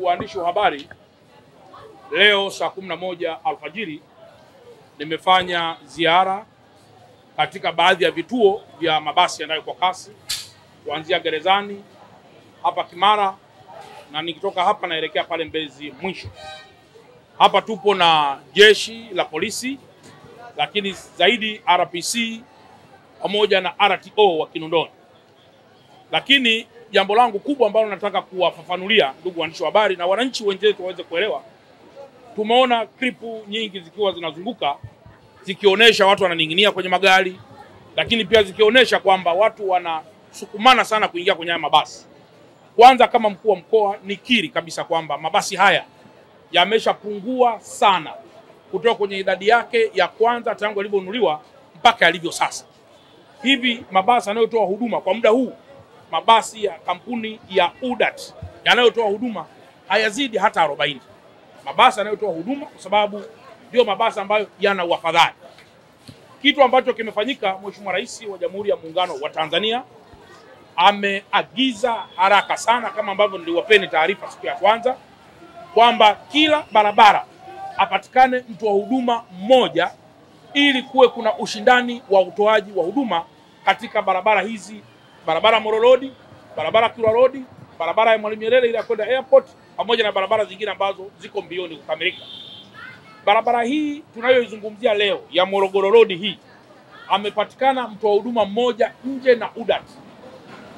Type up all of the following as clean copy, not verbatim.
Waandishi wa habari, leo saa 11 alfajiri nimefanya ziara katika baadhi ya vituo vya mabasi yanayo kwa kasi kuanzia Gerezani hapa Kimara, na nikitoka hapa naelekea pale Mbezi mwisho. Hapa tupo na jeshi la polisi, lakini zaidi RPC pamoja na RTO wa Kinondoni. Lakini jambo langu kubwa ambalo nataka kuwafafanulia ndugu waandishi wa habari na wananchi wenzetu waweze kuelewa, tumeona klipu nyingi zikiwa zinazunguka zikionyesha watu wananing'inia kwenye magari, lakini pia zikionyesha kwamba watu wanasukumana sana kuingia kwenye mabasi. Kwanza, kama mkuu wa mkoa, nikiri kabisa kwamba mabasi haya yameshapungua sana kutoka kwenye idadi yake ya kwanza tangu yalivyonunuliwa mpaka yalivyo sasa. Hivi mabasi yanayotoa huduma kwa muda huu, mabasi ya kampuni ya UDAT yanayotoa huduma hayazidi hata 40. Mabasi yanayotoa huduma, kwa sababu ndio mabasi ambayo yana uafadhali. Kitu ambacho kimefanyika, Mheshimiwa Rais wa Jamhuri ya Muungano wa Tanzania ameagiza haraka sana, kama ambavyo niliwapeni taarifa siku ya kwanza, kwamba kila barabara apatikane mtu wa huduma mmoja, ili kuwe kuna ushindani wa utoaji wa huduma katika barabara hizi: barabara Moro Road, barabara Kilwa Road, barabara ya Mwalimu Nyerere ile ya kwenda airport, pamoja na barabara zingine ambazo ziko mbioni kukamilika. Barabara hii tunayoizungumzia leo ya Morogoro Road hii, amepatikana mtu wa huduma mmoja nje na UDAT.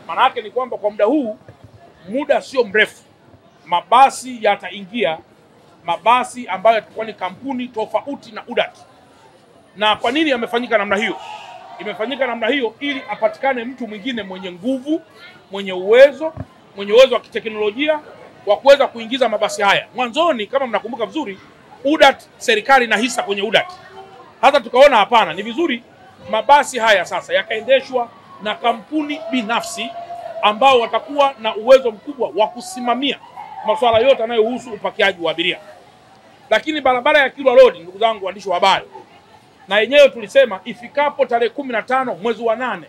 Maana yake ni kwamba kwa muda huu, muda sio mrefu, mabasi yataingia, mabasi ambayo yatakuwa ni kampuni tofauti na UDAT. Na kwa nini yamefanyika namna hiyo? Imefanyika namna hiyo ili apatikane mtu mwingine mwenye nguvu, mwenye uwezo wa kiteknolojia wa kuweza kuingiza mabasi haya. Mwanzoni, kama mnakumbuka vizuri, UDAT, serikali na hisa kwenye UDAT. Hata tukaona hapana, ni vizuri mabasi haya sasa yakaendeshwa na kampuni binafsi ambao watakuwa na uwezo mkubwa wa kusimamia masuala yote yanayohusu upakiaji wa abiria. Lakini barabara ya Kilwa Road, ndugu zangu waandishi wa habari, na yenyewe tulisema ifikapo tarehe 15 mwezi wa 8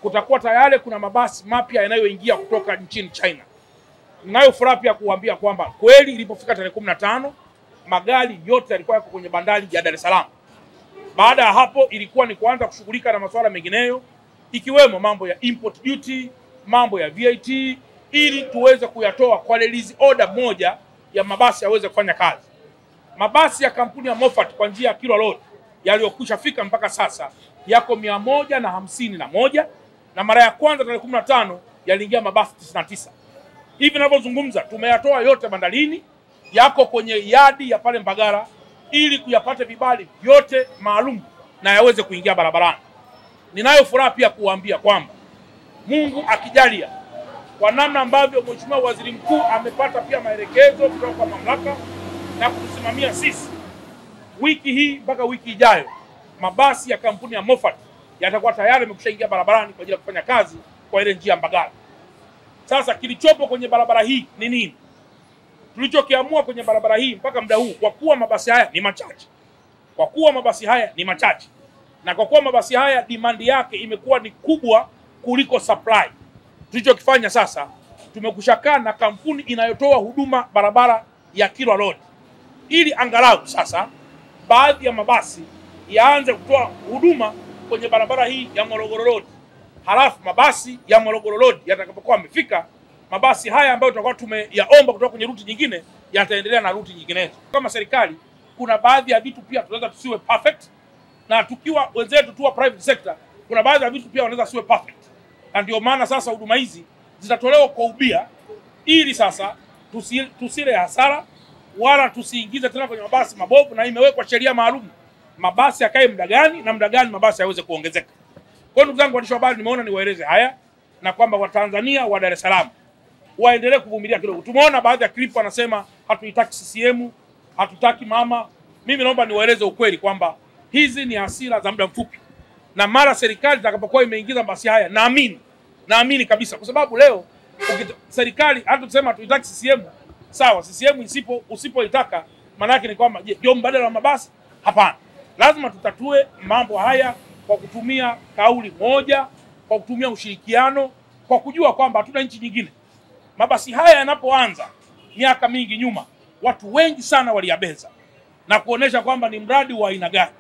kutakuwa tayari kuna mabasi mapya yanayoingia kutoka nchini China. Ninayo furaha pia kuambia kwamba kweli ilipofika tarehe 15 magari yote yalikuwa yako kwenye bandari ya Dar es Salaam. Baada ya hapo ilikuwa ni kuanza kushughulika na masuala mengineyo, ikiwemo mambo ya import duty, mambo ya VAT, ili tuweze kuyatoa kwa release order moja ya mabasi yaweze kufanya kazi. Mabasi ya kampuni ya Moffat kwa njia ya Kilwa Road yaliyokwisha fika mpaka sasa yako 151, na mara ya kwanza tarehe 15 yaliingia mabasi 99. Hivi ninavyozungumza tumeyatoa yote bandarini, yako kwenye yadi ya pale Mbagala, ili kuyapata vibali vyote maalum na yaweze kuingia barabarani. Ninayo furaha pia kuambia kwamba Mungu akijalia, kwa namna ambavyo Mheshimiwa Waziri Mkuu amepata pia maelekezo kutoka kwa mamlaka na kutusimamia sisi, wiki hii mpaka wiki ijayo mabasi ya kampuni ya Moffat yatakuwa tayari yamekushaingia barabarani kwa ajili ya kufanya kazi kwa ile njia Mbagala. Sasa kilichopo kwenye barabara hii ni nini? Tulichokiamua kwenye barabara hii mpaka muda huu, kwa kuwa mabasi haya ni machache, na kwa kuwa mabasi haya demand yake imekuwa ni kubwa kuliko supply, tulichokifanya sasa, tumekushakaa na kampuni inayotoa huduma barabara ya Kilwa Road, ili angalau sasa baadhi ya mabasi yaanze kutoa huduma kwenye barabara hii ya Morogoro Road. Halafu mabasi ya Morogoro Road yatakapokuwa yamefika, mabasi haya ambayo tutakuwa tumeyaomba kutoka kwenye ruti nyingine yataendelea na ruti nyinginezo. Kama serikali, kuna baadhi ya vitu pia tunaweza tusiwe perfect, na tukiwa wenzetu tu wa private sector, kuna baadhi ya vitu pia wanaweza siwe perfect. Na ndio maana sasa huduma hizi zitatolewa kwa ubia, ili sasa tusile hasara wala tusiingize tena kwenye mabasi mabovu, na imewekwa sheria maalum mabasi yakae muda gani na muda gani mabasi yaweze kuongezeka. Kwa ndugu zangu waandishi wa habari, nimeona niwaeleze haya, na kwamba Watanzania wa Dar es Salaam waendelee kuvumilia kidogo. Tumeona baadhi ya clip wanasema hatuitaki CCM, hatutaki mama. Mimi naomba niwaeleze ukweli kwamba hizi ni hasira za muda mfupi, na mara serikali itakapokuwa imeingiza mabasi haya, naamini kabisa, kwa sababu leo serikali hata tusema hatuitaki CCM, sawa, CCM usipoitaka maana yake ni kwamba ndio mbadala wa mabasi? Hapana. Lazima tutatue mambo haya kwa kutumia kauli moja, kwa kutumia ushirikiano, kwa kujua kwamba hatuna nchi nyingine. Mabasi haya yanapoanza miaka mingi nyuma watu wengi sana waliyabeza na kuonesha kwamba ni mradi wa aina gani,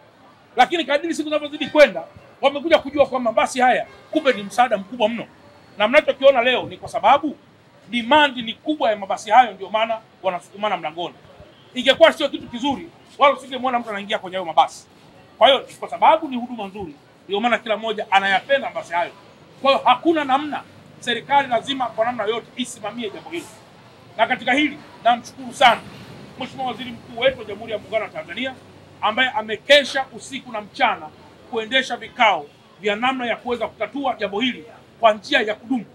lakini kadiri siku zinavyozidi kwenda wamekuja kujua kwamba basi haya kumbe ni msaada mkubwa mno, na mnachokiona leo ni kwa sababu demand ni kubwa ya mabasi hayo, ndio maana wanasukumana mlangoni. Ingekuwa sio kitu kizuri wala usingemwona mtu anaingia kwenye hayo mabasi. Kwa hiyo kwa sababu ni huduma nzuri, ndio maana kila mmoja anayapenda mabasi hayo. Kwa hiyo hakuna namna, serikali lazima kwa namna yote isimamie jambo hili. Na katika hili namshukuru sana Mheshimiwa Waziri Mkuu wetu wa Jamhuri ya Muungano wa Tanzania ambaye amekesha usiku na mchana kuendesha vikao vya namna ya kuweza kutatua jambo hili kwa njia ya kudumu.